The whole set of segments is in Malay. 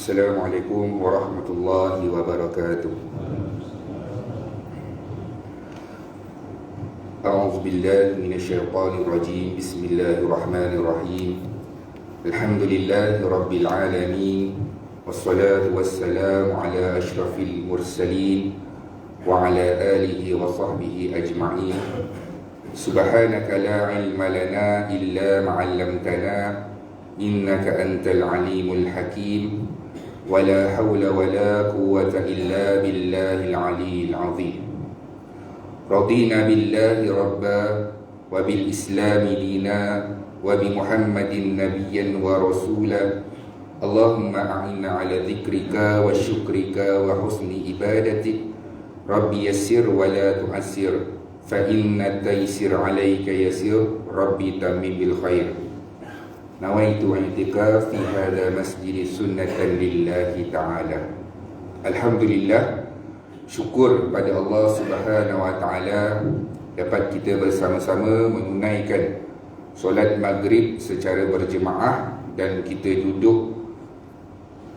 Assalamualaikum warahmatullahi wabarakatuh. A'udzu billahi minasyaitonir rajim. Bismillahirrahmanirrahim. Alhamdulillahi rabbil alamin. Wassalatu wassalamu ala asyrafil mursalin wa ala alihi wa sahbihi ajma'in. Subhanaka la ilma lana illa ma 'allamtana innaka antal alimul hakim. ولا حول ولا قوة إلا بالله العلي العظيم. رضينا بالله ربا وبالإسلام دينا وبمحمد نبيا ورسولا. اللهم أعنا على ذكرك وشكرك وحسن عبادتك. ربي يسر ولا تعسر فإن التيسير عليك يسير. ربي تمم بالخير. Nawaitu i'tikaf fi hadha masjid sunnatan lillahi ta'ala. Alhamdulillah, syukur pada Allah Subhanahu wa ta'ala dapat kita bersama-sama menunaikan solat maghrib secara berjemaah dan kita duduk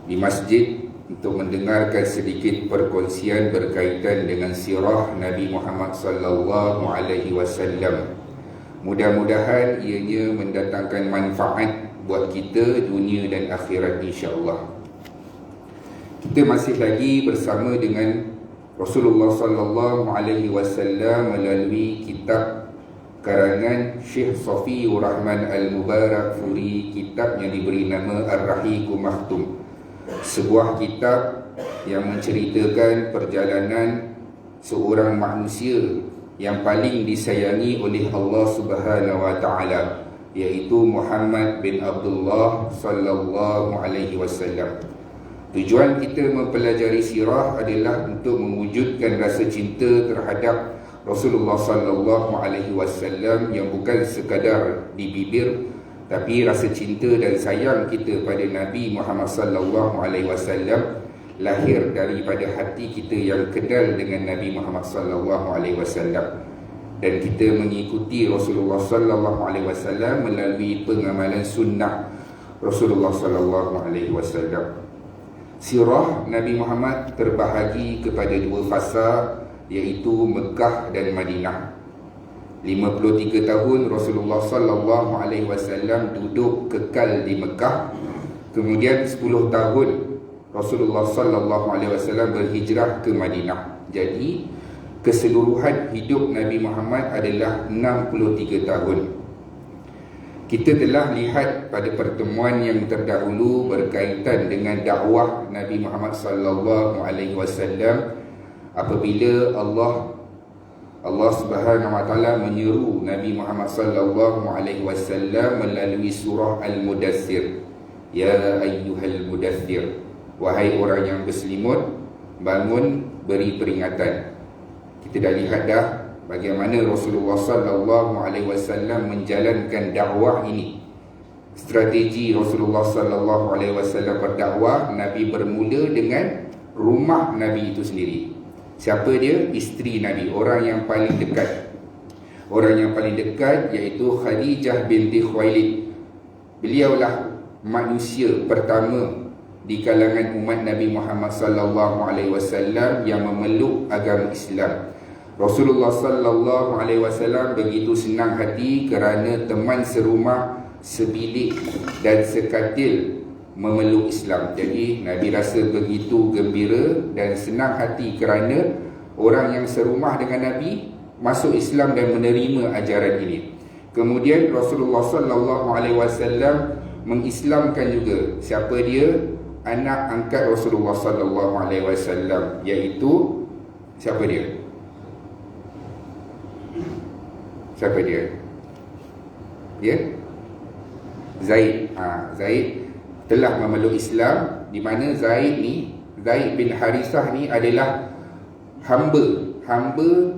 di masjid untuk mendengarkan sedikit perkongsian berkaitan dengan sirah Nabi Muhammad sallallahu alaihi wasallam. Mudah-mudahan ianya mendatangkan manfaat buat kita dunia dan akhirat insya-Allah. Kita masih lagi bersama dengan Rasulullah sallallahu alaihi wasallam melalui kitab karangan Syekh Safiur Rahman Al-Mubarakfuri, kitab yang diberi nama Ar-Rahiqul Makhtum. Sebuah kitab yang menceritakan perjalanan seorang manusia yang paling disayangi oleh Allah Subhanahu wa ta'ala, iaitu Muhammad bin Abdullah sallallahu alaihi wasallam. Tujuan kita mempelajari sirah adalah untuk mewujudkan rasa cinta terhadap Rasulullah sallallahu alaihi wasallam yang bukan sekadar di bibir, tapi rasa cinta dan sayang kita pada Nabi Muhammad sallallahu alaihi wasallam lahir daripada hati kita yang kenal dengan Nabi Muhammad sallallahu alaihi wasallam, dan kita mengikuti Rasulullah sallallahu alaihi wasallam melalui pengamalan sunnah Rasulullah sallallahu alaihi wasallam. Sirah Nabi Muhammad terbahagi kepada dua fasa, iaitu Mekah dan Madinah. 53 tahun Rasulullah sallallahu alaihi wasallam duduk kekal di Mekah. Kemudian 10 tahun Rasulullah sallallahu alaihi wasallam berhijrah ke Madinah. Jadi keseluruhan hidup Nabi Muhammad adalah 63 tahun. Kita telah lihat pada pertemuan yang terdahulu berkaitan dengan dakwah Nabi Muhammad sallallahu alaihi wasallam apabila Allah Subhanahu wa taala menyeru Nabi Muhammad sallallahu alaihi wasallam melalui surah Al-Mudaththir. Ya ayyuhal mudaththir, wahai orang yang berselimut, bangun, beri peringatan. Kita dah lihat dah bagaimana Rasulullah sallallahu alaihi wasallam menjalankan dakwah ini. Strategi Rasulullah sallallahu alaihi wasallam berdakwah, Nabi bermula dengan rumah Nabi itu sendiri. Siapa dia? Isteri Nabi, orang yang paling dekat. Orang yang paling dekat iaitu Khadijah binti Khuwailid. Beliaulah manusia pertama di kalangan umat Nabi Muhammad sallallahu alaihi wasallam yang memeluk agama Islam. Rasulullah sallallahu alaihi wasallam begitu senang hati kerana teman serumah, sebilik dan sekatil memeluk Islam. Jadi Nabi rasa begitu gembira dan senang hati kerana orang yang serumah dengan Nabi masuk Islam dan menerima ajaran ini. Kemudian Rasulullah sallallahu alaihi wasallam mengislamkan juga siapa dia? Anak angkat Rasulullah sallallahu alaihi wasallam, iaitu siapa dia? Siapa dia? Ya? Zaid. Zaid telah memeluk Islam, di mana Zaid bin Harithah ni adalah hamba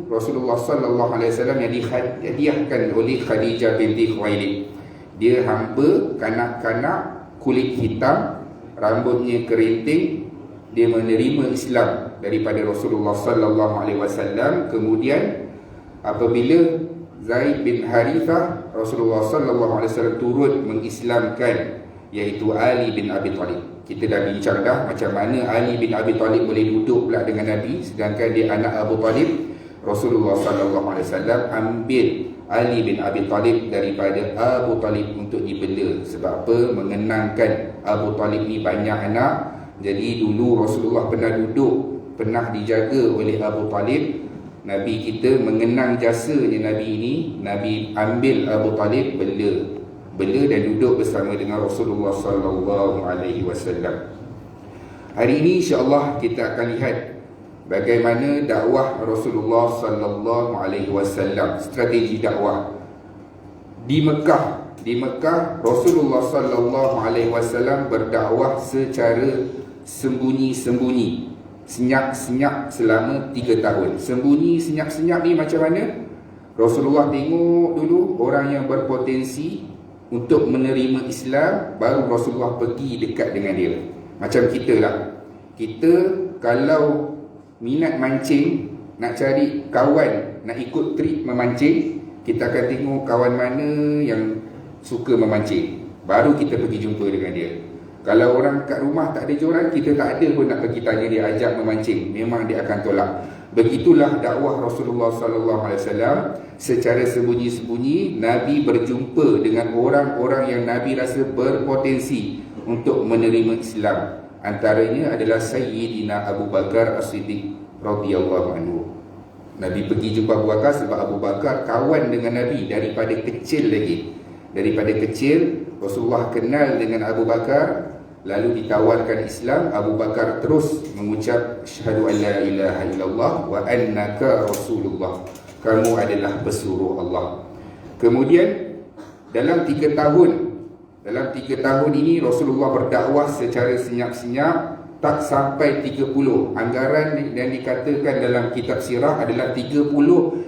Rasulullah sallallahu alaihi wasallam yang dihadiahkan oleh Khadijah binti Khuwailid. Dia hamba kanak-kanak, kulit hitam, rambutnya kerinting. Dia menerima Islam daripada Rasulullah sallallahu alaihi wasallam. Kemudian apabila Zaid bin Harithah, Rasulullah sallallahu alaihi wasallam turut mengislamkan, iaitu Ali bin Abi Talib. Kita dah bincang dah macam mana Ali bin Abi Talib boleh duduk pula dengan Nabi, sedangkan dia anak Abu Talib. Rasulullah SAW ambil Ali bin Abi Talib daripada Abu Talib untuk dibela. Sebab apa? Mengenangkan Abu Talib ni banyak anak. Jadi dulu Rasulullah pernah duduk, pernah dijaga oleh Abu Talib. Nabi kita mengenang jasanya Nabi ini, Nabi ambil Abu Talib, bela dan duduk bersama dengan Rasulullah SAW. Hari ini insya-Allah kita akan lihat bagaimana dakwah Rasulullah SAW, strategi dakwah di Mekah. Di Mekah Rasulullah SAW berdakwah secara sembunyi-sembunyi, senyap-senyap selama 3 tahun. Sembunyi senyap-senyap ni macam mana? Rasulullah tengok dulu orang yang berpotensi untuk menerima Islam, baru Rasulullah pergi dekat dengan dia. Macam kita lah, kita kalau minat mancing, nak cari kawan, nak ikut trip memancing, kita akan tengok kawan mana yang suka memancing, baru kita pergi jumpa dengan dia. Kalau orang kat rumah tak ada joran, kita tak ada pun nak pergi tanya dia, ajak memancing, memang dia akan tolak. Begitulah dakwah Rasulullah SAW. Secara sembunyi-sembunyi Nabi berjumpa dengan orang-orang yang Nabi rasa berpotensi untuk menerima Islam. Antaranya adalah Sayyidina Abu Bakar As-Siddiq radhiyallahu anhu. Nabi pergi jumpa Abu Bakar sebab Abu Bakar kawan dengan Nabi daripada kecil lagi. Daripada kecil Rasulullah kenal dengan Abu Bakar, lalu ditawarkan Islam. Abu Bakar terus mengucap syahadu an la ilaha illallah wa annaka rasulullah, kamu adalah pesuruh Allah. Kemudian dalam 3 tahun ini Rasulullah berdakwah secara senyap-senyap, tak sampai 30. Anggaran yang dikatakan dalam kitab sirah adalah 30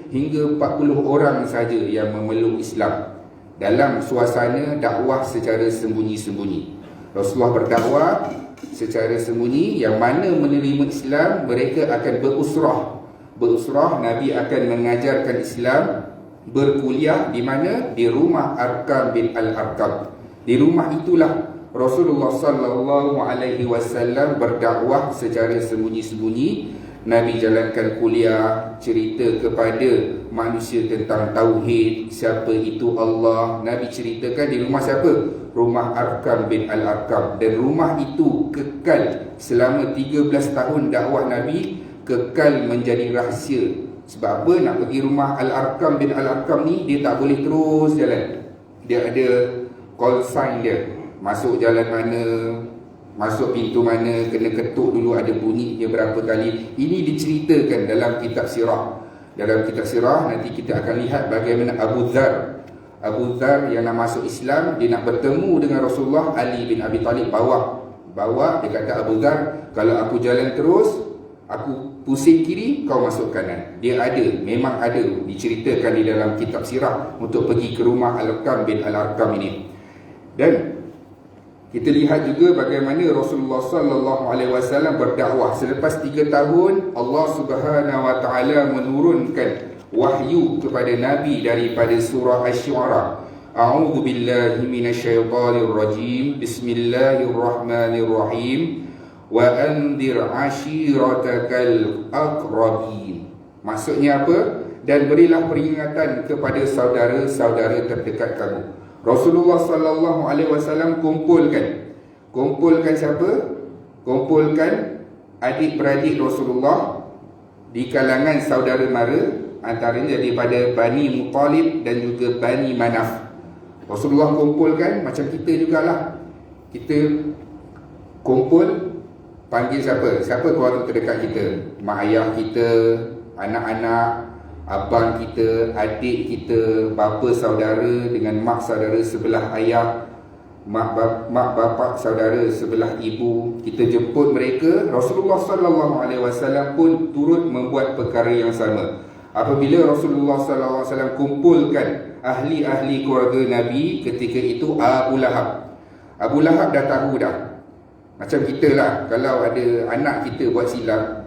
hingga 40 orang saja yang memeluk Islam dalam suasana dakwah secara sembunyi-sembunyi. Rasulullah berdakwah secara sembunyi, yang mana menerima Islam mereka akan berusrah. Nabi akan mengajarkan Islam, berkuliah di mana? Di rumah Arqam bin Al-Arqam. Di rumah itulah Rasulullah SAW berdakwah secara sembunyi-sembunyi. Nabi jalankan kuliah, cerita kepada manusia tentang tauhid, siapa itu Allah. Nabi ceritakan di rumah siapa? Rumah Arqam bin Al-Arqam. Dan rumah itu kekal selama 13 tahun dakwah Nabi, kekal menjadi rahsia. Sebab apa? Nak pergi rumah Al-Arqam bin Al-Arqam ni, dia tak boleh terus jalan. Dia ada call sign dia. Masuk jalan mana, masuk pintu mana, kena ketuk dulu, ada bunyi dia berapa kali. Ini diceritakan dalam kitab sirah. Dalam kitab sirah nanti kita akan lihat bagaimana Abu Dzar yang nak masuk Islam, dia nak bertemu dengan Rasulullah. Ali bin Abi Talib bawa, dia kata, Abu Dzar, kalau aku jalan terus, aku pusing kiri, kau masuk kanan. Dia ada, memang ada, diceritakan di dalam kitab sirah untuk pergi ke rumah Al-Arqam bin Al-Arqam ini. Dan kita lihat juga bagaimana Rasulullah SAW berdakwah. Selepas 3 tahun, Allah Subhanahu Wa Taala menurunkan wahyu kepada Nabi daripada surah Asy-Syu'ara. A'udzu billahi minasyaitonir rajim. Bismillahirrahmanirrahim. Wa anzir 'ashiratakal aqrabin. Maksudnya apa? Dan berilah peringatan kepada saudara-saudara terdekat kamu. Rasulullah SAW kumpulkan siapa? Kumpulkan adik-beradik Rasulullah di kalangan saudara mara, antaranya daripada Bani Muttalib dan juga Bani Manaf. Rasulullah kumpulkan macam kita jugalah. Kita kumpul, panggil siapa? Siapa keluarga terdekat kita? Mak ayah kita, anak-anak, abang kita, adik kita, bapa saudara dengan mak saudara sebelah ayah, mak bapak saudara sebelah ibu. Kita jemput mereka. Rasulullah SAW pun turut membuat perkara yang sama. Apabila Rasulullah SAW kumpulkan ahli-ahli keluarga Nabi, ketika itu Abu Lahab dah tahu dah. Macam kita lah, kalau ada anak kita buat silap,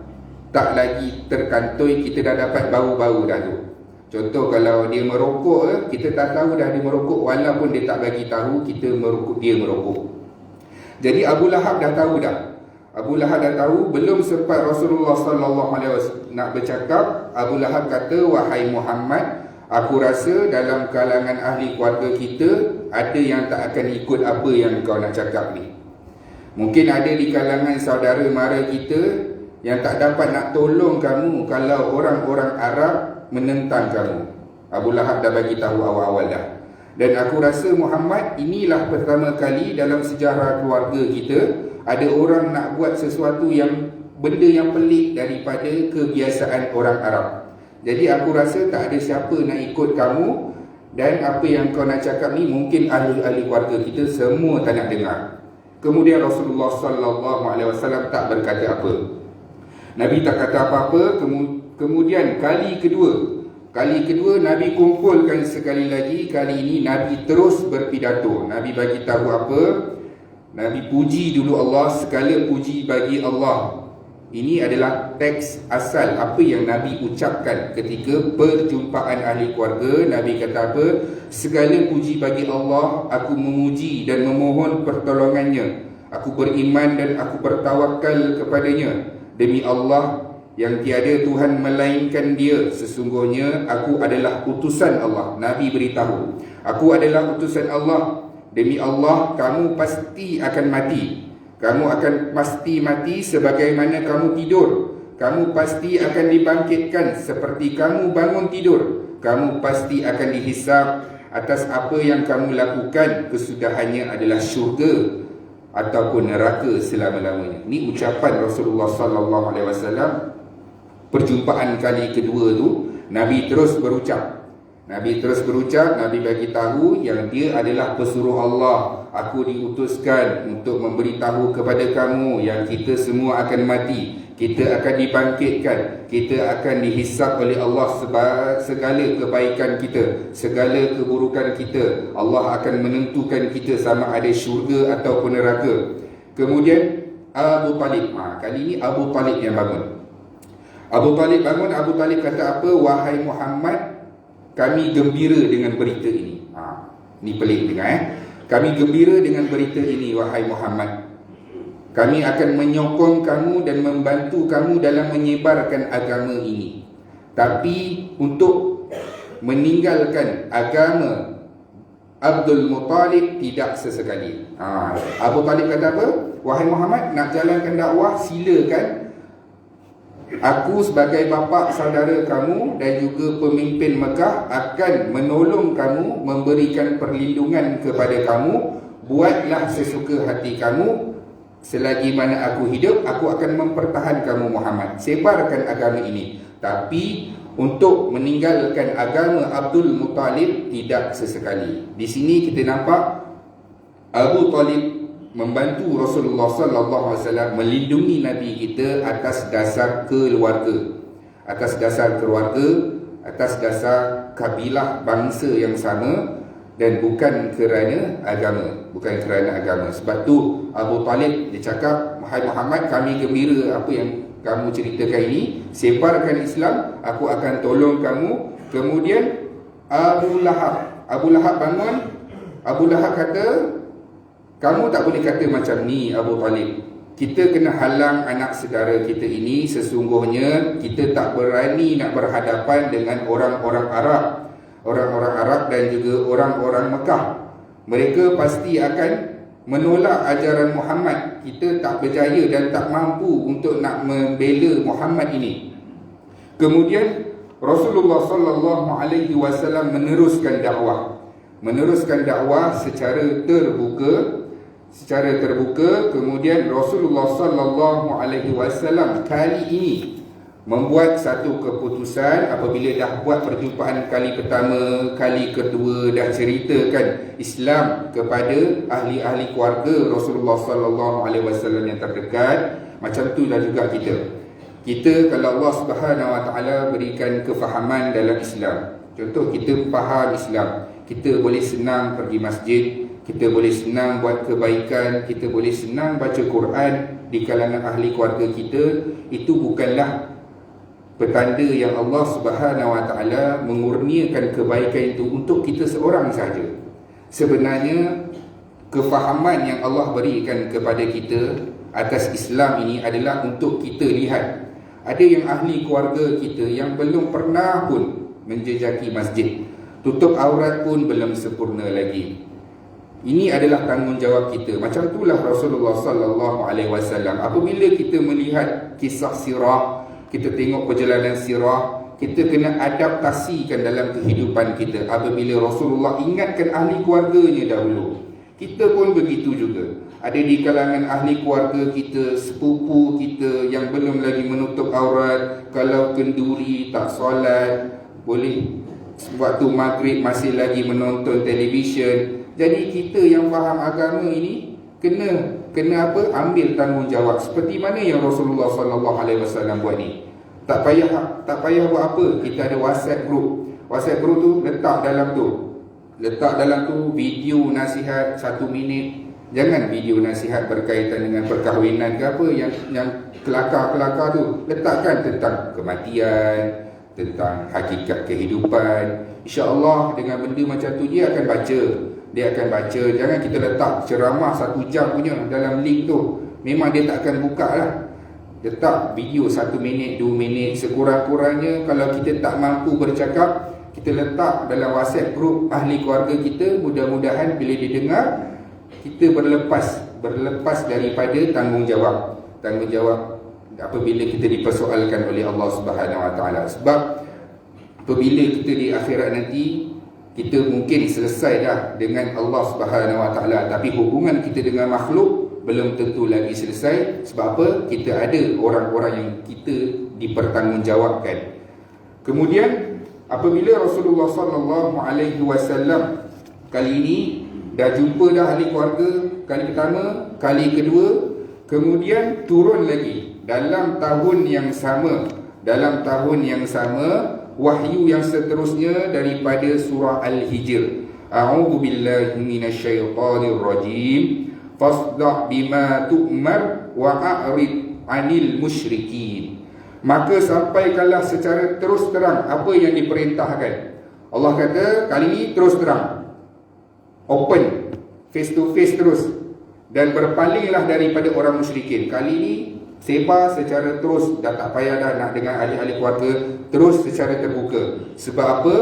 tak lagi terkantoi, kita dah dapat bau-bau dah tu. Contoh kalau dia merokok, kita tak tahu dah dia merokok, walaupun dia tak bagi tahu kita merokok, dia merokok. Jadi Abu Lahab dah tahu dah. Abu Lahab dah tahu, belum sempat Rasulullah sallallahu alaihi wasallam nak bercakap, Abu Lahab kata, "Wahai Muhammad, aku rasa dalam kalangan ahli keluarga kita ada yang tak akan ikut apa yang kau nak cakap ni. Mungkin ada di kalangan saudara mara kita yang tak dapat nak tolong kamu kalau orang-orang Arab menentang kamu." Abu Lahab dah bagi tahu awal-awal dah. Dan aku rasa Muhammad, inilah pertama kali dalam sejarah keluarga kita ada orang nak buat sesuatu yang benda yang pelik daripada kebiasaan orang Arab. Jadi aku rasa tak ada siapa nak ikut kamu, dan apa yang kau nak cakap ni mungkin ahli-ahli keluarga kita semua tak nak dengar. Kemudian Rasulullah sallallahu alaihi wasallam tak berkata apa. Nabi tak kata apa-apa. Kemudian kali kedua Nabi kumpulkan sekali lagi. Kali ini Nabi terus berpidato. Nabi bagi tahu apa? Nabi puji dulu Allah, segala puji bagi Allah. Ini adalah teks asal apa yang Nabi ucapkan ketika perjumpaan ahli keluarga. Nabi kata apa? Segala puji bagi Allah, aku memuji dan memohon pertolongannya. Aku beriman dan aku bertawakal kepadanya. Demi Allah yang tiada Tuhan melainkan Dia, sesungguhnya aku adalah utusan Allah. Nabi beritahu, aku adalah utusan Allah. Demi Allah, kamu pasti akan mati. Kamu akan pasti mati sebagaimana kamu tidur. Kamu pasti akan dibangkitkan seperti kamu bangun tidur. Kamu pasti akan dihisab atas apa yang kamu lakukan. Kesudahannya adalah syurga ataupun neraka selama-lamanya. Ini ucapan Rasulullah sallallahu alaihi wasallam. Perjumpaan kali kedua tu, Nabi terus berucap. Nabi bagi tahu yang dia adalah pesuruh Allah. Aku diutuskan untuk memberitahu kepada kamu yang kita semua akan mati. Kita akan dibangkitkan. Kita akan dihisab oleh Allah segala kebaikan kita, segala keburukan kita. Allah akan menentukan kita sama ada syurga ataupun neraka. Kemudian Abu Talib. Kali ini Abu Talib yang bangun. Abu Talib kata apa? Wahai Muhammad, kami gembira dengan berita ini. Ni pelik dengar Kami gembira dengan berita ini, wahai Muhammad. Kami akan menyokong kamu dan membantu kamu dalam menyebarkan agama ini. Tapi untuk meninggalkan agama Abdul Muttalib tidak sesekali. Abu Talib kata apa? Wahai Muhammad, nak jalankan dakwah, silakan. Aku sebagai bapa saudara kamu dan juga pemimpin Mekah akan menolong kamu, memberikan perlindungan kepada kamu. Buatlah sesuka hati kamu. Selagi mana aku hidup, aku akan mempertahankan kamu Muhammad. Sebarkan agama ini. Tapi untuk meninggalkan agama Abdul Muttalib tidak sesekali. Di sini kita nampak Abu Talib membantu Rasulullah sallallahu alaihi wasallam melindungi Nabi kita atas dasar keluarga. Atas dasar kabilah bangsa yang sama, dan bukan kerana agama. Sebab tu Abu Talib dia cakap, wahai Muhammad, kami gembira apa yang kamu ceritakan ini. Sebarkan Islam, aku akan tolong kamu. Kemudian Abu Lahab bangun. Abu Lahab kata, kamu tak boleh kata macam ni Abu Talib. Kita kena halang anak saudara kita ini. Sesungguhnya kita tak berani nak berhadapan dengan orang-orang Arab dan juga orang-orang Mekah. Mereka pasti akan menolak ajaran Muhammad. Kita tak berjaya dan tak mampu untuk nak membela Muhammad ini. Kemudian Rasulullah sallallahu alaihi wasallam meneruskan dakwah secara terbuka. Kemudian Rasulullah sallallahu alaihi wasallam kali ini membuat satu keputusan. Apabila dah buat perjumpaan kali pertama, kali kedua, dah ceritakan Islam kepada ahli-ahli keluarga Rasulullah sallallahu alaihi wasallam yang terdekat. Macam tu dah juga kita kalau Allah Subhanahu wa taala berikan kefahaman dalam Islam. Contoh, kita faham Islam, kita boleh senang pergi masjid, kita boleh senang buat kebaikan, kita boleh senang baca Quran di kalangan ahli keluarga kita. Itu bukanlah petanda yang Allah Subhanahu wa taala mengurniakan kebaikan itu untuk kita seorang saja. Sebenarnya kefahaman yang Allah berikan kepada kita atas Islam ini adalah untuk kita lihat. Ada yang ahli keluarga kita yang belum pernah pun menjejaki masjid, tutup aurat pun belum sempurna lagi. Ini adalah tanggungjawab kita. Macam itulah Rasulullah sallallahu alaihi wasallam. Apabila kita melihat kisah sirah, kita tengok perjalanan sirah, kita kena adaptasikan dalam kehidupan kita. Apabila Rasulullah ingatkan ahli keluarganya dahulu, kita pun begitu juga. Ada di kalangan ahli keluarga kita, sepupu kita yang belum lagi menutup aurat, kalau kenduri, tak solat, boleh waktu maghrib masih lagi menonton televisyen. Jadi kita yang faham agama ini kena apa? Ambil tanggungjawab seperti mana yang Rasulullah sallallahu alaihi wasallam buat ni. Tak payah buat apa. Kita ada WhatsApp group. WhatsApp group tu letak dalam tu video nasihat 1 minit. Jangan video nasihat berkaitan dengan perkahwinan ke apa yang kelakar-kelakar tu. Letakkan tentang kematian, tentang hakikat kehidupan. InsyaAllah dengan benda macam tu dia akan baca. Jangan kita letak ceramah 1 jam punya dalam link tu. Memang dia tak akan buka lah. Letak video 1 minit, 2 minit. Sekurang-kurangnya kalau kita tak mampu bercakap, kita letak dalam WhatsApp group ahli keluarga kita. Mudah-mudahan bila dia dengar, kita berlepas daripada tanggungjawab apabila kita dipersoalkan oleh Allah Subhanahu Wa Taala. Sebab apabila kita di akhirat nanti, kita mungkin selesai dah dengan Allah Subhanahu Wa Taala, tapi hubungan kita dengan makhluk belum tentu lagi selesai. Sebab apa? Kita ada orang-orang yang kita dipertanggungjawabkan. Kemudian apabila Rasulullah sallallahu alaihi wasallam kali ini dah jumpa dah ahli keluarga kali pertama, kali kedua, kemudian turun lagi dalam tahun yang sama wahyu yang seterusnya daripada surah Al-Hijr. A'udzu billahi minasyaitonir rajim. Fasda' bima tu'mar wa a'rid 'anil musyrikin. Maka sampaikanlah secara terus terang apa yang diperintahkan. Allah kata kali ini terus terang, open, face to face terus, dan berpalinglah daripada orang musyrikin. Kali ini sebar secara terus, dah tak payah dah nak dengan ahli-ahli keluarga, terus secara terbuka. Sebab apa?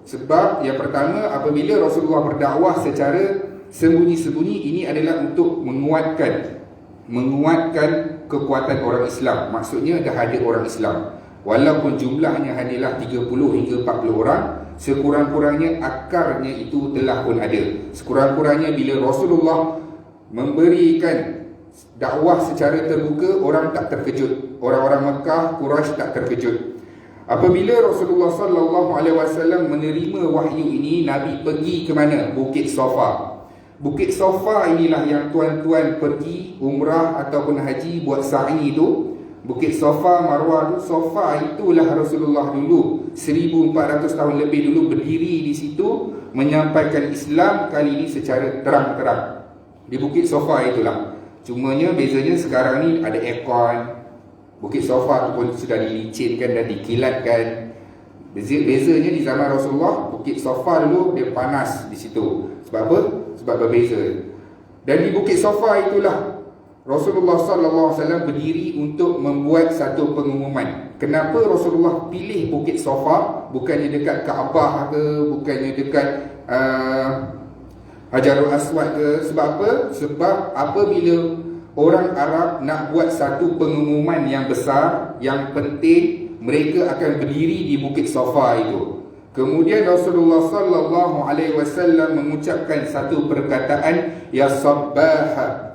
Sebab yang pertama, apabila Rasulullah berdakwah secara sembunyi-sembunyi, ini adalah untuk menguatkan kekuatan orang Islam. Maksudnya dah ada orang Islam, walaupun jumlahnya hanyalah 30 hingga 40 orang, sekurang-kurangnya akarnya itu telah pun ada. Sekurang-kurangnya bila Rasulullah memberikan dakwah secara terbuka, orang tak terkejut. Orang-orang Mekah, Quraisy tak terkejut. Apabila Rasulullah sallallahu alaihi wasallam menerima wahyu ini, Nabi pergi ke mana? Bukit Safa. Bukit Safa inilah yang tuan-tuan pergi umrah ataupun haji buat sa'i tu. Bukit Safa, Marwah tu. Safa itulah Rasulullah dulu 1400 tahun lebih dulu berdiri di situ menyampaikan Islam kali ini secara terang-terang. Di Bukit Safa itulah. Cumanya bezanya sekarang ni ada aircon. Bukit Safa tu pun sudah dilicinkan dan dikilatkan. Bezanya di zaman Rasulullah, Bukit Safa dulu dia panas di situ. Sebab apa? Sebab berbeza. Dan di Bukit Safa itulah Rasulullah sallallahu alaihi wasallam berdiri untuk membuat satu pengumuman. Kenapa Rasulullah pilih Bukit Safa, bukannya dekat Kaabah ke, bukannya dekat Hajarul Aswad ke? Sebab apa? Sebab apabila orang Arab nak buat satu pengumuman yang besar, yang penting, mereka akan berdiri di Bukit Safa itu. Kemudian Rasulullah sallallahu alaihi wasallam mengucapkan satu perkataan, ya sabbaha.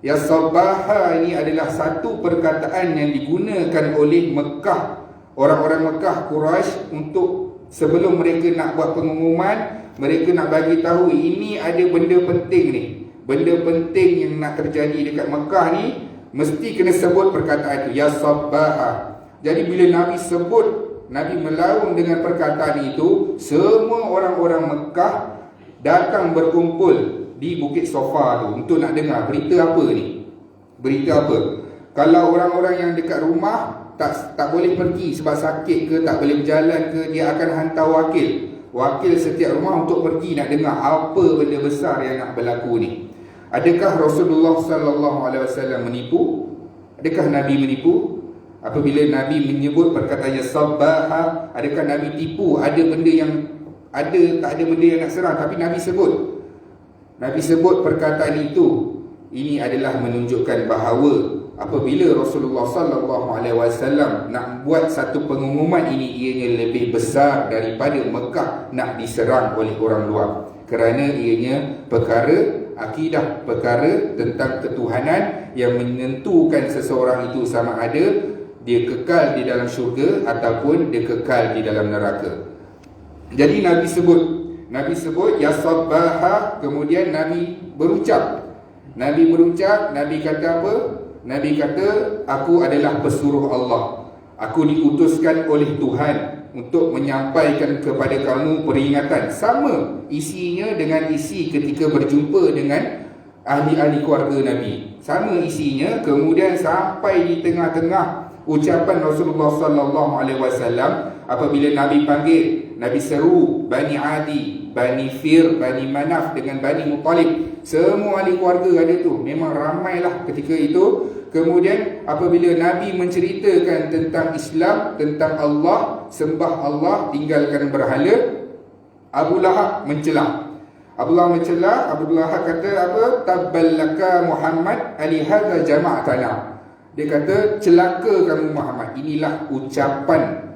Ya sabbaha ini adalah satu perkataan yang digunakan oleh Mekah, orang-orang Mekah Quraisy, untuk sebelum mereka nak buat pengumuman, mereka nak bagi tahu ini ada benda penting ni. Benda penting yang nak terjadi dekat Mekah ni, mesti kena sebut perkataan itu, ya sabbaha. Jadi bila Nabi sebut, Nabi melaung dengan perkataan itu, semua orang-orang Mekah datang berkumpul di Bukit Safa tu untuk nak dengar berita apa ni. Berita apa? Kalau orang-orang yang dekat rumah tak boleh pergi sebab sakit ke, tak boleh berjalan ke, dia akan hantar wakil setiap rumah untuk pergi nak dengar apa benda besar yang nak berlaku ni. Adakah Rasulullah sallallahu alaihi wasallam menipu? Adakah Nabi menipu? Apabila Nabi menyebut perkataannya sabbaha, adakah Nabi tipu? Ada benda yang ada, tak ada benda yang nak serang, tapi Nabi sebut. Nabi sebut perkataan itu. Ini adalah menunjukkan bahawa apabila Rasulullah sallallahu alaihi wasallam nak buat satu pengumuman ini, ianya lebih besar daripada Mekah nak diserang oleh orang luar. Kerana ianya perkara akidah, perkara tentang ketuhanan yang menentukan seseorang itu sama ada dia kekal di dalam syurga ataupun dia kekal di dalam neraka. Jadi Nabi sebut ya sabbaha, kemudian Nabi berucap, Nabi kata apa? Nabi kata, aku adalah pesuruh Allah, aku diutuskan oleh Tuhan untuk menyampaikan kepada kamu peringatan. Sama isinya dengan isi ketika berjumpa dengan ahli-ahli keluarga Nabi. Sama isinya. Kemudian sampai di tengah-tengah ucapan Rasulullah sallallahu alaihi wasallam, apabila Nabi panggil, Nabi seru Bani Adi, Bani Fir, Bani Manaf dengan Bani Muttalib, semua ahli keluarga ada tu. Memang ramailah ketika itu. Kemudian apabila Nabi menceritakan tentang Islam, tentang Allah, sembah Allah, tinggalkan berhala, Abu Lahab mencela. Abu Lahab kata apa? Tabballaka Muhammad alihadza jama'tana. Dia kata, celaka kamu Muhammad. Inilah ucapan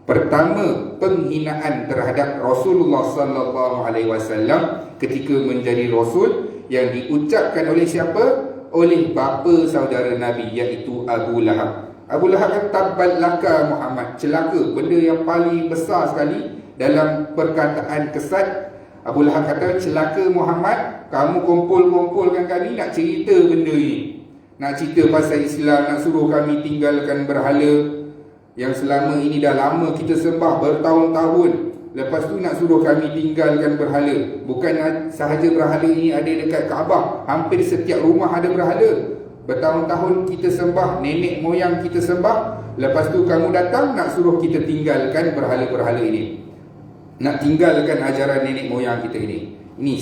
pertama penghinaan terhadap Rasulullah sallallahu alaihi wasallam ketika menjadi rasul, yang diucapkan oleh siapa? Oleh bapa saudara Nabi, iaitu Abu Lahab. Abu Lahab kata, tabbat laka Muhammad, celaka. Benda yang paling besar sekali dalam perkataan kesat. Abu Lahab kata, celaka Muhammad, kamu kumpulkan kami nak cerita benda ni, nak cerita pasal Islam, nak suruh kami tinggalkan berhala yang selama ini dah lama kita sembah bertahun-tahun. Lepas tu nak suruh kami tinggalkan berhala. Bukan sahaja berhala ini ada dekat Kaabah, hampir setiap rumah ada berhala. Bertahun-tahun kita sembah, nenek moyang kita sembah. Lepas tu kamu datang nak suruh kita tinggalkan berhala-berhala ini, nak tinggalkan ajaran nenek moyang kita ini. Ini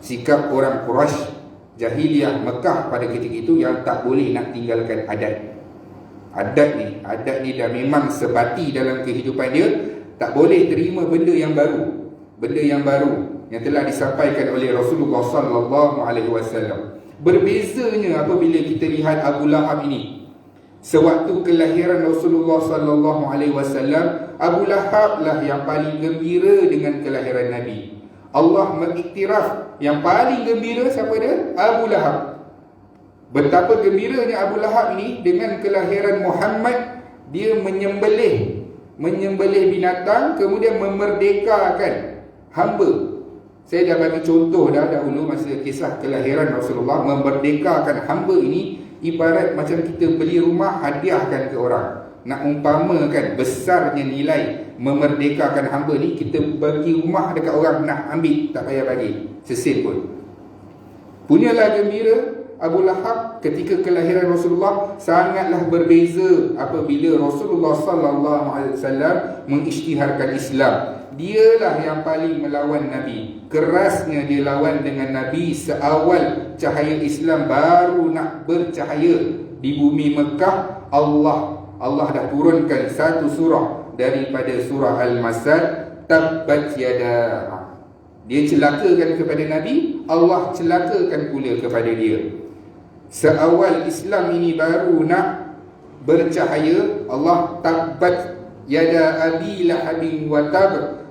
sikap orang Quraisy Jahiliyah Mekah pada ketika itu, yang tak boleh nak tinggalkan adat. Adat ni dah memang sebati dalam kehidupan dia. Tak boleh terima benda yang baru yang telah disampaikan oleh Rasulullah sallallahu alaihi wasallam. Berbezanya apabila kita lihat Abu Lahab ini. Sewaktu kelahiran Rasulullah sallallahu alaihi wasallam, Abu Lahab lah yang paling gembira dengan kelahiran Nabi. Allah mengiktiraf yang paling gembira siapa dia? Abu Lahab. Betapa gembiranya Abu Lahab ini dengan kelahiran Muhammad. Dia menyembelih binatang, kemudian memerdekakan hamba. Saya dah bagi contoh dahulu masa kisah kelahiran Rasulullah. Memerdekakan hamba ini ibarat macam kita beli rumah hadiahkan ke orang. Nak umpamakan besarnya nilai memerdekakan hamba ni, kita bagi rumah dekat orang, nak ambil tak payah bagi sesin pun. Punyalah gembira Abu Lahab ketika kelahiran Rasulullah. Sangatlah berbeza apabila Rasulullah sallallahu alaihi wasallam mengisytiharkan Islam. Dialah yang paling melawan Nabi. Kerasnya dia lawan dengan Nabi seawal cahaya Islam baru nak bercahaya di bumi Mekah. Allah dah turunkan satu surah daripada surah Al-Masad, Tabbat Yada. Dia celakakan kepada Nabi, Allah celakakan pula kepada dia. Seawal Islam ini baru nak bercahaya, Allah tabbat yada abi lahabin wa tab.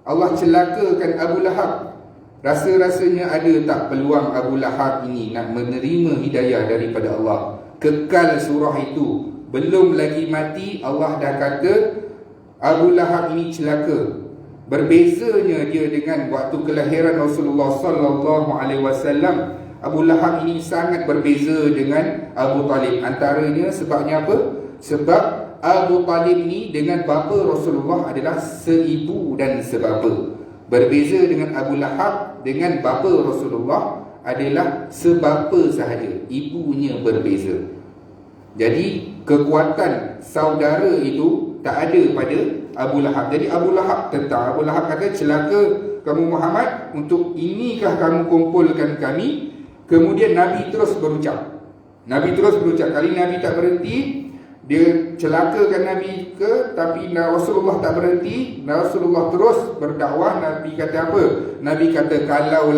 Allah celakakan Abu Lahab. Rasa-rasanya ada tak peluang Abu Lahab ini nak menerima hidayah daripada Allah? Kekal surah itu, belum lagi mati Allah dah kata Abu Lahab ini celaka. Berbezanya dia dengan waktu kelahiran Rasulullah sallallahu alaihi wasallam. Abu Lahab ini sangat berbeza dengan Abu Talib. Antaranya sebabnya apa? Sebab Abu Talib ini dengan bapa Rasulullah adalah seibu dan sebapa. Berbeza dengan Abu Lahab dengan bapa Rasulullah adalah sebapa sahaja, ibunya berbeza. Jadi kekuatan saudara itu tak ada pada Abu Lahab. Jadi Abu Lahab tentang Abu Lahab kata, celaka kamu Muhammad, untuk inikah kamu kumpulkan kami? Kemudian Nabi terus berucap. Kali Nabi tak berhenti, dia celakakan Nabi tapi Rasulullah tak berhenti. Rasulullah terus berdakwah. Nabi kata apa? Nabi kata, kalau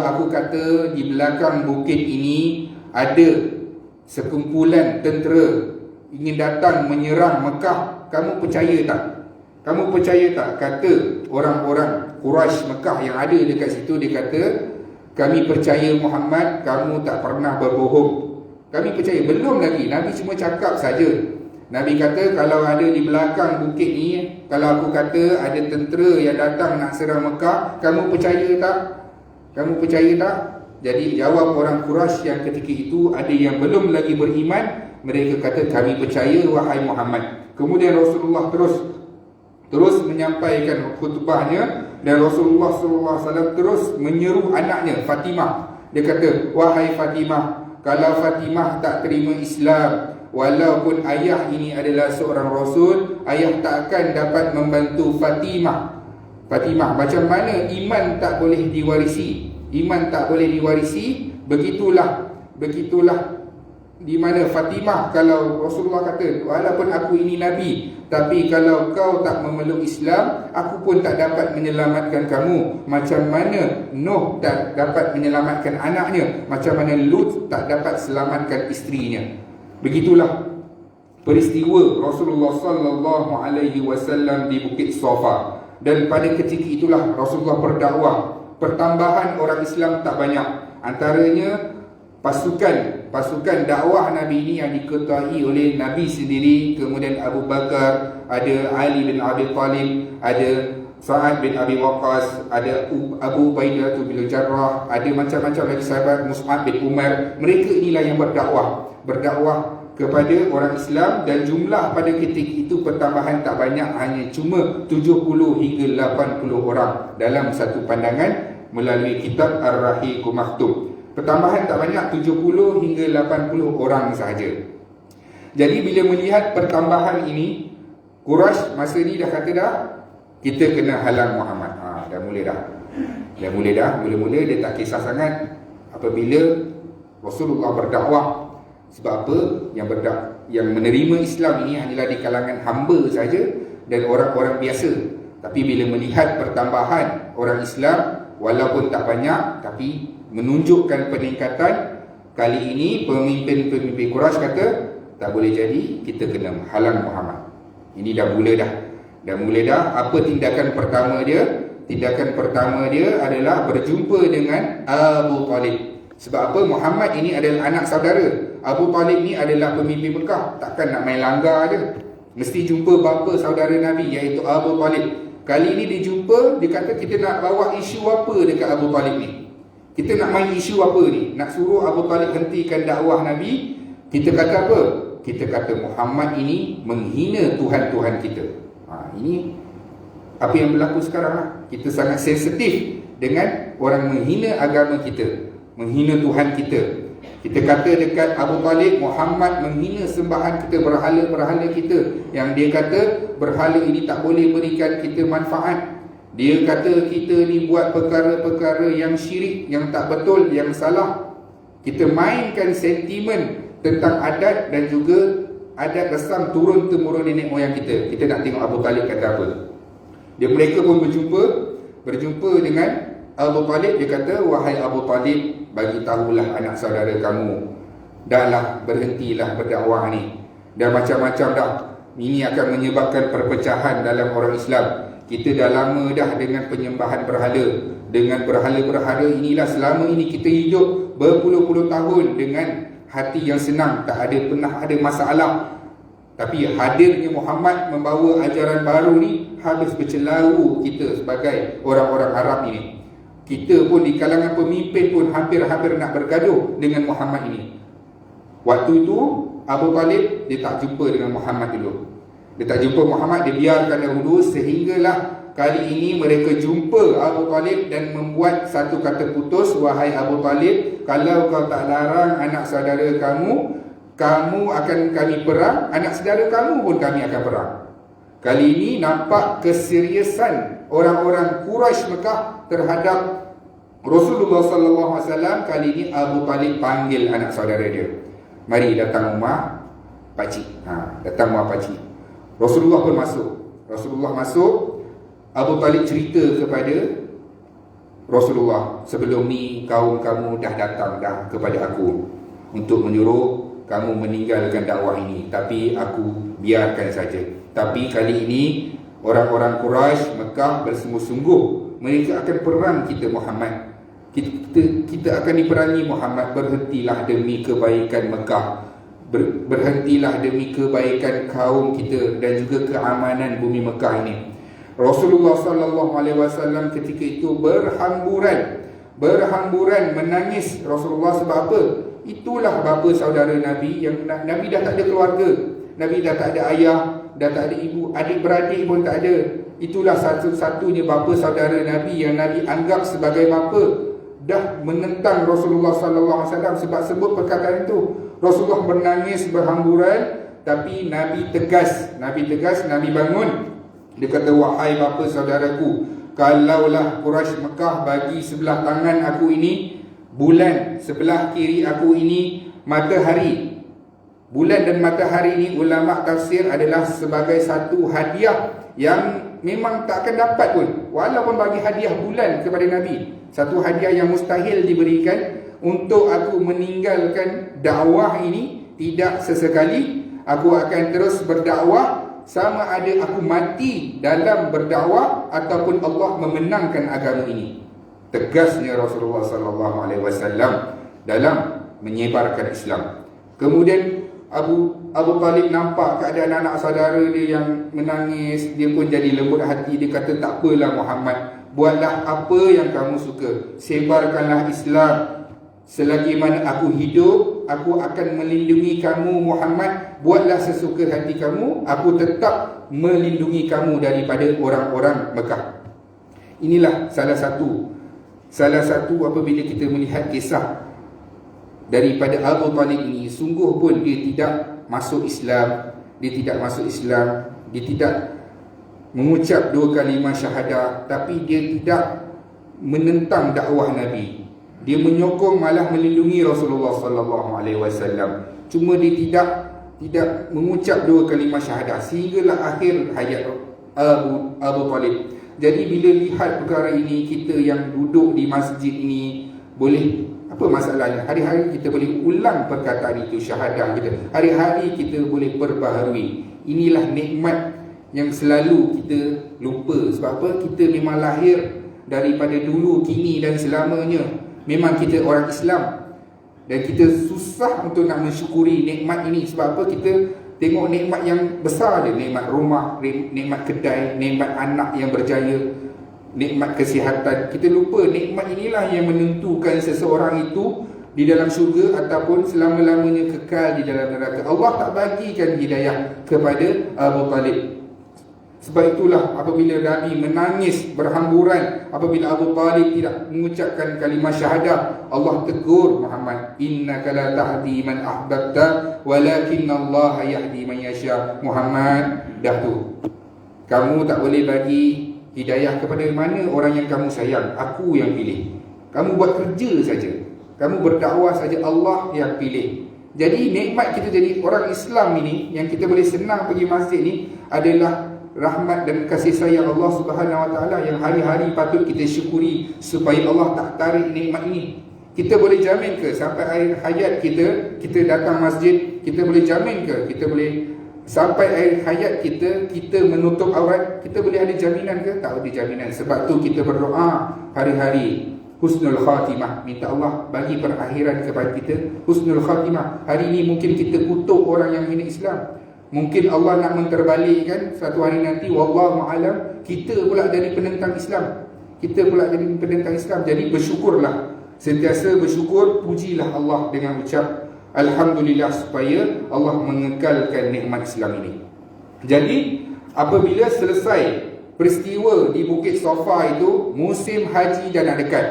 aku kata di belakang bukit ini ada sekumpulan tentera ingin datang menyerang Mekah, kamu percaya tak? Kata orang-orang Quraisy Mekah yang ada dekat situ, dia kata, kami percaya Muhammad, kamu tak pernah berbohong. Kami percaya. Belum lagi, Nabi cuma cakap saja. Nabi kata, kalau ada di belakang bukit ni, kalau aku kata ada tentera yang datang nak serang Mekah, kamu percaya tak? Jadi jawab orang Quraisy yang ketika itu, ada yang belum lagi beriman, mereka kata, kami percaya wahai Muhammad. Kemudian Rasulullah terus menyampaikan khutbahnya, dan Rasulullah SAW terus menyeru anaknya Fatimah. Dia kata, wahai Fatimah, kalau Fatimah tak terima Islam, walaupun ayah ini adalah seorang Rasul, ayah tak akan dapat membantu Fatimah. Macam mana iman tak boleh diwarisi? Begitulah di mana Fatimah, kalau Rasulullah kata, walaupun aku ini Nabi, tapi kalau kau tak memeluk Islam, aku pun tak dapat menyelamatkan kamu. Macam mana Nuh tak dapat menyelamatkan anaknya, macam mana Lut tak dapat selamatkan isterinya. Begitulah peristiwa Rasulullah SAW di Bukit Safa. Dan pada ketika itulah Rasulullah berdakwah. Pertambahan orang Islam tak banyak. Antaranya pasukan dakwah Nabi ini yang diketuai oleh Nabi sendiri, kemudian Abu Bakar, ada Ali bin Abi Talib, ada Sa'ad bin Abi Waqqas, ada Abu Ubaidah bin Jarrah, ada macam-macam lagi sahabat, Mus'ab bin Umar. Mereka inilah yang berdakwah kepada orang Islam, dan jumlah pada ketika itu pertambahan tak banyak, hanya cuma 70 hingga 80 orang dalam satu pandangan melalui kitab Ar-Rahiqul Maktum. Pertambahan tak banyak, 70 hingga 80 orang sahaja. Jadi bila melihat pertambahan ini, Quraisy masa ni dah kata kita kena halang Muhammad. Dah mula dah. Mula-mula dia tak kisah sangat apabila Rasulullah berdakwah. Sebab apa? Yang menerima Islam ini hanyalah di kalangan hamba saja dan orang-orang biasa. Tapi bila melihat pertambahan orang Islam, walaupun tak banyak, tapi menunjukkan peningkatan, kali ini pemimpin Quraisy kata, tak boleh jadi, kita kena halang Muhammad. Ini dah mula dah. Apa tindakan pertama dia? Tindakan pertama dia adalah berjumpa dengan Abu Talib. Sebab apa? Muhammad ini adalah anak saudara. Abu Talib ni adalah pemimpin Mekah. Takkan nak main langgar je. Mesti jumpa bapa saudara Nabi, iaitu Abu Talib. Kali ini dia jumpa, dia kata, kita nak bawa isu apa dekat Abu Talib ni? Kita nak main isu apa ni? Nak suruh Abu Talib hentikan dakwah Nabi. Kita kata apa? Kita kata Muhammad ini menghina Tuhan-Tuhan kita. Ini apa yang berlaku sekarang lah. Kita sangat sensitif dengan orang menghina agama kita, menghina Tuhan kita. Kita kata dekat Abu Talib, Muhammad menghina sembahan kita, berhala-berhala kita, yang dia kata berhala ini tak boleh berikan kita manfaat. Dia kata kita ni buat perkara-perkara yang syirik, yang tak betul, yang salah. Kita mainkan sentimen tentang adat dan juga adat resam turun-temurun nenek moyang kita. Kita nak tengok Abu Talib kata apa. Mereka pun berjumpa dengan Abu Talib. Dia kata, wahai Abu Talib, bagi tahulah anak saudara kamu, dahlah, berhentilah berdakwah ni. Dah macam-macam dah. Ini akan menyebabkan perpecahan dalam orang Islam. Kita dah lama dah dengan penyembahan berhala. Dengan berhala-berhala inilah selama ini kita hidup berpuluh-puluh tahun dengan hati yang senang, tak ada pernah ada masalah. Tapi hadirnya Muhammad membawa ajaran baru ni habis bercelaru kita sebagai orang-orang Arab ini. Kita pun di kalangan pemimpin pun hampir-hampir nak bergaduh dengan Muhammad ini. Waktu itu Abu Talib dia tak jumpa dengan Muhammad dulu. Dia tak jumpa Muhammad, dia biarkan dahulu, sehinggalah kali ini mereka jumpa Abu Talib dan membuat satu kata putus. Wahai Abu Talib, kalau kau tak larang anak saudara kamu akan kami perang, anak saudara kamu pun kami akan perang. Kali ini nampak keseriusan orang-orang Quraisy Mekah terhadap Rasulullah sallallahu alaihi wasallam kali ini Abu Talib panggil anak saudara dia. Mari datang rumah pakcik. Datang rumah pakcik. Rasulullah pun masuk. Rasulullah masuk, Abu Talib cerita kepada Rasulullah, sebelum ni kaum kamu dah datang dah kepada aku untuk menyuruh kamu meninggalkan dakwah ini, tapi aku biarkan saja. Tapi kali ini orang-orang Quraisy Mekah bersungguh-sungguh, mereka akan perang kita Muhammad. Kita akan diperangi Muhammad. Berhentilah demi kebaikan Mekah, berhentilah demi kebaikan kaum kita dan juga keamanan bumi Mekah ini. Rasulullah sallallahu alaihi wasallam ketika itu berhamburan menangis. Rasulullah sebab apa? Itulah bapa saudara Nabi yang Nabi dah tak ada keluarga. Nabi dah tak ada ayah, dah tak ada ibu, adik-beradik pun tak ada. Itulah satu-satunya bapa saudara Nabi yang Nabi anggap sebagai bapa. Dah menentang Rasulullah sallallahu alaihi wasallam sebab sebut perkataan itu. Rasulullah menangis berhamburan, tapi Nabi tegas, Nabi bangun. Dia kata, wahai bapa saudaraku, kalaulah Quraisy Mekah bagi sebelah tangan aku ini bulan, sebelah kiri aku ini matahari. Bulan dan matahari ini ulama tafsir adalah sebagai satu hadiah yang memang tak akan dapat pun. Walaupun bagi hadiah bulan kepada Nabi, satu hadiah yang mustahil diberikan untuk aku meninggalkan dakwah ini. Tidak sesekali, aku akan terus berdakwah sama ada aku mati dalam berdakwah ataupun Allah memenangkan agama ini. Tegasnya Rasulullah sallallahu alaihi wasallam dalam menyebarkan Islam. Kemudian Abu Talib nampak keadaan anak saudara dia yang menangis, dia pun jadi lembut hati. Dia kata, tak apalah Muhammad, buatlah apa yang kamu suka, sebarkanlah Islam. Selagi mana aku hidup, aku akan melindungi kamu Muhammad. Buatlah sesuka hati kamu, aku tetap melindungi kamu daripada orang-orang Mekah. Inilah salah satu apabila kita melihat kisah daripada Abu Talib ini. Sungguh pun dia tidak masuk Islam, dia tidak mengucap dua kalimah syahadah, tapi dia tidak menentang dakwah Nabi. Dia menyokong, malah melindungi Rasulullah sallallahu alaihi wasallam. Cuma dia tidak mengucap dua kalimah syahadah sehinggalah akhir hayat Abu Talib. Jadi bila lihat perkara ini, kita yang duduk di masjid ini boleh, apa masalahnya? Hari-hari kita boleh ulang perkataan itu, syahadah kita. Hari-hari kita boleh perbaharui. Inilah nikmat yang selalu kita lupa. Sebab apa? Kita memang lahir daripada dulu, kini dan selamanya memang kita orang Islam, dan kita susah untuk nak mensyukuri nikmat ini. Sebab apa? Kita tengok nikmat yang besar dia, nikmat rumah, nikmat kedai, nikmat anak yang berjaya, nikmat kesihatan. Kita lupa nikmat inilah yang menentukan seseorang itu di dalam syurga ataupun selama-lamanya kekal di dalam neraka. Allah tak bagikan hidayah kepada Abu Talib. Sebab itulah apabila Nabi menangis berhamburan apabila Abu Talib tidak mengucapkan kalimah syahadah, Allah tegur Muhammad, innaka la tahdi man ahbabta walakinallaha yahdi man yasha. Muhammad, dah tu, kamu tak boleh bagi hidayah kepada mana orang yang kamu sayang. Aku yang pilih. Kamu buat kerja saja, kamu berdakwah saja, Allah yang pilih. Jadi nikmat kita jadi orang Islam ini, yang kita boleh senang pergi masjid ni, adalah rahmat dan kasih sayang Allah Subhanahu Wa Taala yang hari-hari patut kita syukuri supaya Allah tak tarik nikmat ini. Kita boleh jamin ke sampai akhir hayat kita datang masjid? Kita boleh jamin ke kita boleh sampai akhir hayat kita menutup aurat? Kita boleh ada jaminan ke? Tak ada jaminan. Sebab tu kita berdoa hari-hari husnul khatimah, minta Allah bagi perakhiran kepada kita husnul khatimah. Hari ini mungkin kita kutuk orang yang hina Islam, mungkin Allah nak menterbalikkan suatu hari nanti, wallahu alam, kita pula jadi penentang Islam. Jadi bersyukurlah, sentiasa bersyukur, pujilah Allah dengan ucap alhamdulillah, supaya Allah mengekalkan nikmat Islam ini. Jadi apabila selesai peristiwa di Bukit Safa itu, musim haji dah nak dekat.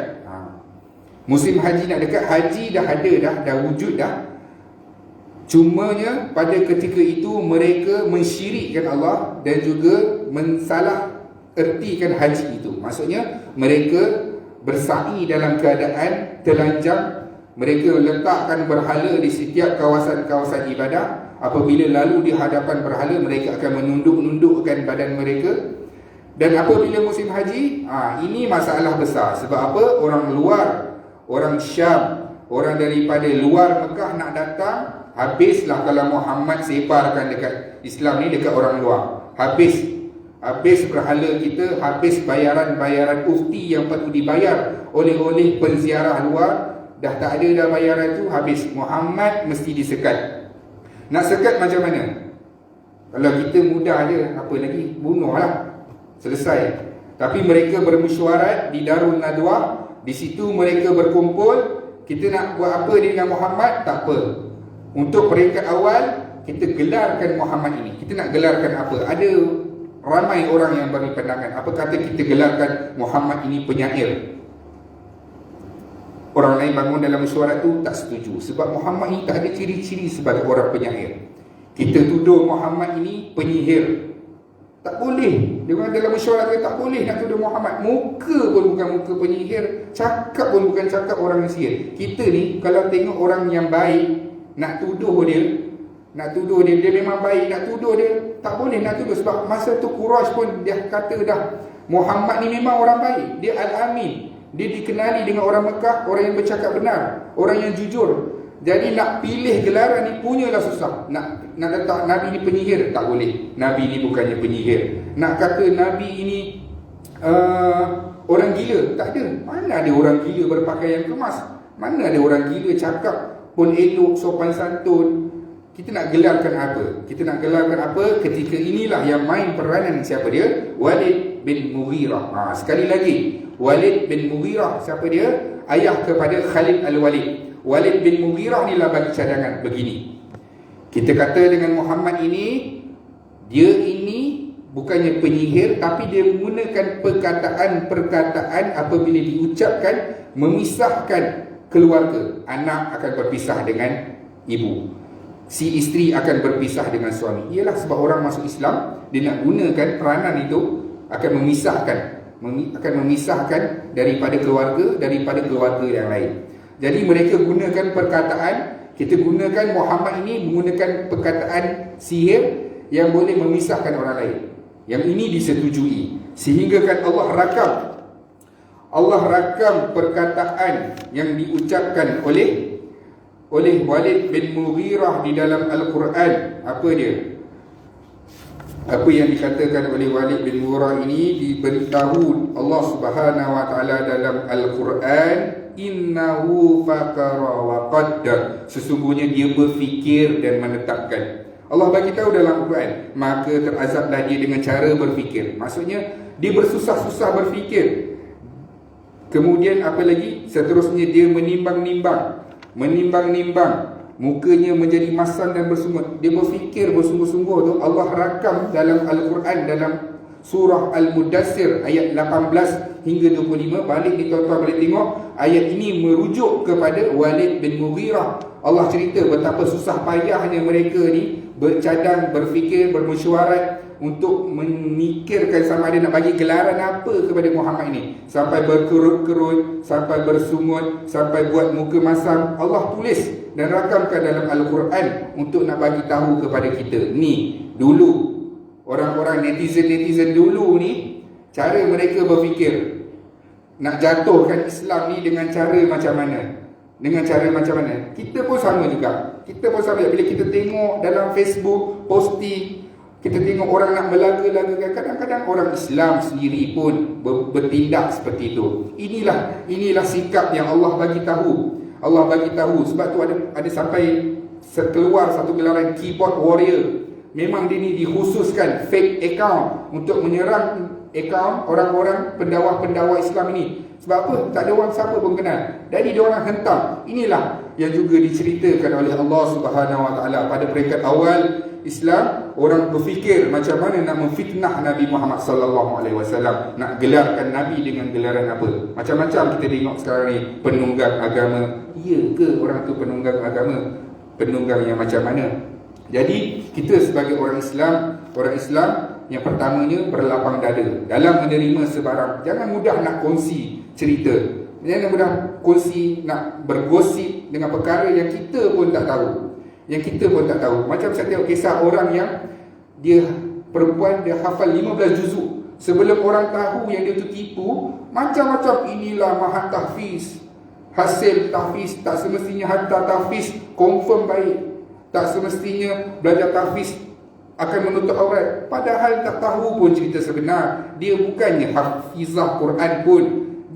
Musim haji nak dekat, haji dah ada dah wujud dah. Cumanya pada ketika itu mereka mensyirikkan Allah dan juga mensalah ertikan haji itu. Maksudnya mereka bersa'i dalam keadaan telanjang. Mereka letakkan berhala di setiap kawasan-kawasan ibadah. Apabila lalu di hadapan berhala, mereka akan menunduk-nundukkan badan mereka. Dan apabila musim haji, ini masalah besar. Sebab apa? Orang luar, orang Syam, orang daripada luar Mekah nak datang, habislah kalau Muhammad sebarkan dekat Islam ni dekat orang luar. Habis berhala kita, habis bayaran-bayaran ufti yang patut dibayar oleh penziarah luar. Dah tak ada dah bayaran tu, habis. Muhammad mesti disekat. Nak sekat macam mana? Kalau kita mudah je, apa lagi? Bunuhlah, selesai. Tapi mereka bermesyuarat di Darul Nadwah. Di situ mereka berkumpul. Kita nak buat apa dengan Muhammad? Tak apa. Untuk peringkat awal, kita gelarkan Muhammad ini. Kita nak gelarkan apa? Ada ramai orang yang beri pandangan. Apa kata kita gelarkan Muhammad ini penyair? Orang lain bangun dalam mesyuarat tu tak setuju. Sebab Muhammad ini tak ada ciri-ciri sebagai orang penyair. Kita tuduh Muhammad ini penyihir. Tak boleh. Dia dalam mesyuarat dia tak boleh nak tuduh Muhammad. Muka pun bukan muka penyihir, cakap pun bukan cakap orang yang sihir. Kita ni kalau tengok orang yang baik, nak tuduh dia, dia memang baik, nak tuduh dia, tak boleh nak tuduh. Sebab masa tu Quraisy pun dia kata dah, Muhammad ni memang orang baik, dia Al-Amin, dia dikenali dengan orang Mekah, orang yang bercakap benar, orang yang jujur. Jadi nak pilih gelaran ni punyalah susah. Nak letak Nabi ni penyihir, tak boleh. Nabi ni bukannya penyihir. Nak kata Nabi ini orang gila, tak ada. Mana ada orang gila berpakaian kemas? Mana ada orang gila cakap pun elok, sopan santun? Kita nak gelarkan apa? Ketika inilah yang main peranan siapa dia? Walid bin Mughirah. Sekali lagi, Walid bin Mughirah, siapa dia? Ayah kepada Khalid Al-Walid. Walid bin Mughirah ni lah bagi cadangan begini. Kita kata dengan Muhammad ini, dia ini bukannya penyihir, tapi dia menggunakan perkataan apabila diucapkan memisahkan keluarga. Anak akan berpisah dengan ibu, si isteri akan berpisah dengan suami. Ialah sebab orang masuk Islam, dia nak gunakan peranan itu, akan memisahkan daripada keluarga yang lain. Jadi mereka gunakan perkataan, kita gunakan Muhammad ini menggunakan perkataan sihir yang boleh memisahkan orang lain. Yang ini disetujui. Sehingga kan Allah rakam perkataan yang diucapkan oleh Walid bin Mughirah di dalam Al-Quran. Apa dia? Apa yang dikatakan oleh Walid bin Mughirah ini diberitahu Allah Subhanahu wa taala dalam Al-Quran. Innahu fakara wa qaddar. Sesungguhnya dia berfikir dan menetapkan. Allah bagi tahu dalam Al-Quran, maka terazablah dia dengan cara berfikir. Maksudnya dia bersusah-susah berfikir. Kemudian apa lagi? Seterusnya dia menimbang-nimbang. Mukanya menjadi masam dan bersungut. Dia berfikir bersungguh-sungguh tu. Allah rakam dalam Al-Quran, dalam surah Al-Mudassir ayat 18 hingga 25. Balik ni tuan-tuan boleh tengok. Ayat ini merujuk kepada Walid bin Mughirah. Allah cerita betapa susah payahnya mereka ni bercadang, berfikir, bermesyuarat untuk memikirkan sama ada nak bagi gelaran apa kepada Muhammad ini. Sampai berkerut-kerut, sampai bersungut, sampai buat muka masam. Allah tulis dan rakamkan dalam Al-Quran untuk nak bagi tahu kepada kita. Ni dulu orang-orang netizen dulu ni, cara mereka berfikir nak jatuhkan Islam ni dengan cara macam mana. Kita pun sama juga. Bila kita tengok dalam Facebook posting, kita tengok orang nak melaga-lagakan, kadang-kadang orang Islam sendiri pun bertindak seperti itu. Inilah sikap yang Allah bagi tahu. Sebab tu ada sampai keluar satu gelaran keyboard warrior. Memang dia ni dikhususkan fake account untuk menyerang account orang-orang pendakwa Islam ini. Sebab apa? Tak ada orang siapa pun kenal. Jadi dia orang hentam. Inilah yang juga diceritakan oleh Allah Subhanahu wa taala pada peringkat awal Islam. Orang berfikir macam mana nak memfitnah Nabi Muhammad sallallahu alaihi wasallam, nak gelarkan Nabi dengan gelaran apa. Macam-macam kita tengok sekarang ni, penunggang agama. Ya ke orang tu penunggang agama? Penunggang yang macam mana? Jadi kita sebagai orang Islam yang pertamanya berlapang dada dalam menerima sebarang. Jangan mudah nak kongsi cerita. Jangan mudah kongsi, nak bergosip dengan perkara yang kita pun tak tahu. Macam saya tengok kisah orang yang dia perempuan, dia hafal 15 juzuk. Sebelum orang tahu yang dia tu tipu, macam-macam inilah mahat tahfiz. Hasil tahfiz, tak semestinya hantar tahfiz confirm baik. Tak semestinya belajar tahfiz akan menutup aurat. Padahal tak tahu pun cerita sebenar. Dia bukannya hafizah Quran pun.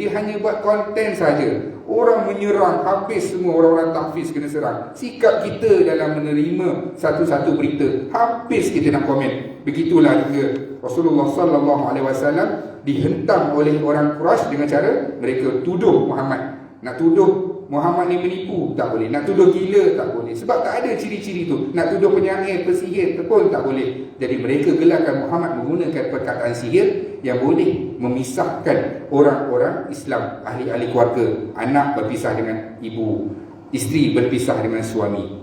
Dia hanya buat konten saja. Orang menyerang, habis semua orang-orang tahfiz kena serang. Sikap kita dalam menerima satu-satu berita, habis kita nak komen. Begitulah juga Rasulullah SAW dihentam oleh orang Quraisy dengan cara mereka tuduh Muhammad. Nak tuduh Muhammad ni menipu, tak boleh. Nak tuduh gila, tak boleh. Sebab tak ada ciri-ciri tu. Nak tuduh penyair, pesihir pun tak boleh. Jadi mereka gelarkan Muhammad menggunakan perkataan sihir yang boleh memisahkan orang-orang Islam, ahli-ahli keluarga. Anak berpisah dengan ibu, isteri berpisah dengan suami.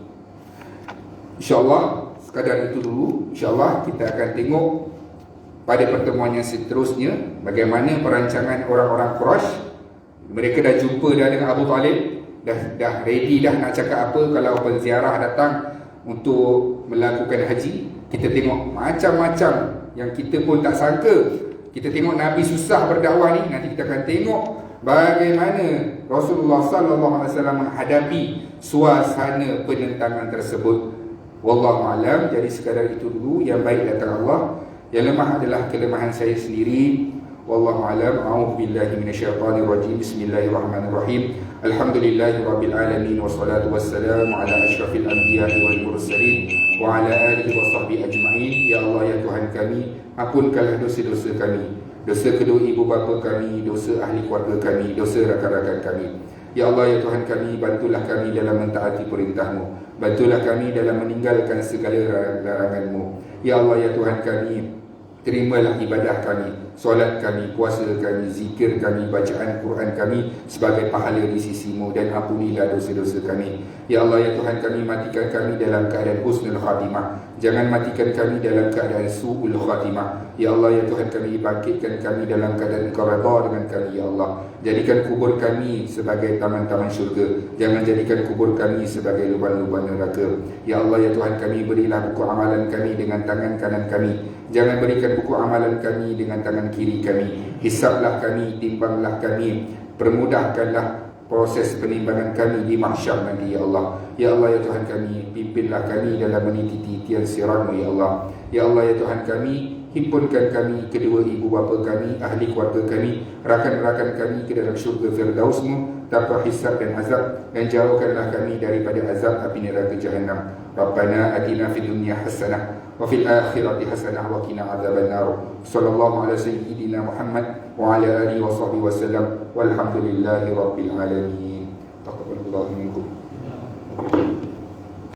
InsyaAllah sekadar itu dulu. InsyaAllah kita akan tengok pada pertemuan yang seterusnya bagaimana perancangan orang-orang Quraisy. Mereka dah jumpa dah dengan Abu Talib, dah ready dah nak cakap apa kalau penziarah datang untuk melakukan haji. Kita tengok macam-macam yang kita pun tak sangka. Kita tengok Nabi susah berdakwah ni. Nanti kita akan tengok bagaimana Rasulullah SAW menghadapi suasana penentangan tersebut. Wallahu a'lam. Jadi sekadar itu dulu. Yang baik datang Allah, yang lemah adalah kelemahan saya sendiri. Wallahu a'lam. A'udzu billahi minasyaitonir rajim. Bismillahirrahmanirrahim. Alhamdulillahi rabbil alamin wassalatu wassalamu ala asyrafil anbiya'i wal mursalin wa ala alihi wa sahbihi ajma'in. Ya Allah, ya Tuhan kami, ampunkanlah dosa-dosa kami, dosa kedua ibu bapa kami, dosa ahli keluarga kami, dosa rakan-rakan kami. Ya Allah, ya Tuhan kami, bantulah kami dalam mentaati perintah-Mu, bantulah kami dalam meninggalkan segala larangan-Mu. Ya Allah, ya Tuhan kami, terimalah ibadah kami, solat kami, puasa kami, zikir kami, bacaan Quran kami sebagai pahala di sisi-Mu, dan ampunilah dosa-dosa kami. Ya Allah, ya Tuhan kami, matikan kami dalam keadaan husnul khatimah, jangan matikan kami dalam keadaan su'ul khatimah. Ya Allah, ya Tuhan kami, bangkitkan kami dalam keadaan Engkau redha dengan kami. Ya Allah, jadikan kubur kami sebagai taman-taman syurga, jangan jadikan kubur kami sebagai lubang-lubang neraka. Ya Allah, ya Tuhan kami, berilah buku amalan kami dengan tangan kanan kami, jangan berikan buku amalan kami dengan tangan kiri kami. Hisablah kami, timbanglah kami, permudahkanlah proses penimbangan kami di mahsyar nanti. Ya Allah, ya Allah, ya Tuhan kami, pimpinlah kami dalam meniti titian sirat-Mu. Ya Allah, ya Allah, ya Tuhan kami, himpunkan kami, kedua ibu bapa kami, ahli keluarga kami, rakan-rakan kami ke dalam syurga Firdaus-Mu tanpa hisab dan azab, dan jauhkanlah kami daripada azab api neraka Jahannam. Rabbana atina fid dunya hasanah wa fil akhirati hasanah wa qina adzabannar. Sallallahu ala sayyidina Muhammad wa ala alihi wa sahbihi wasallam. Walhamdulillahi rabbil alamin. Taqabbalallahu minkum.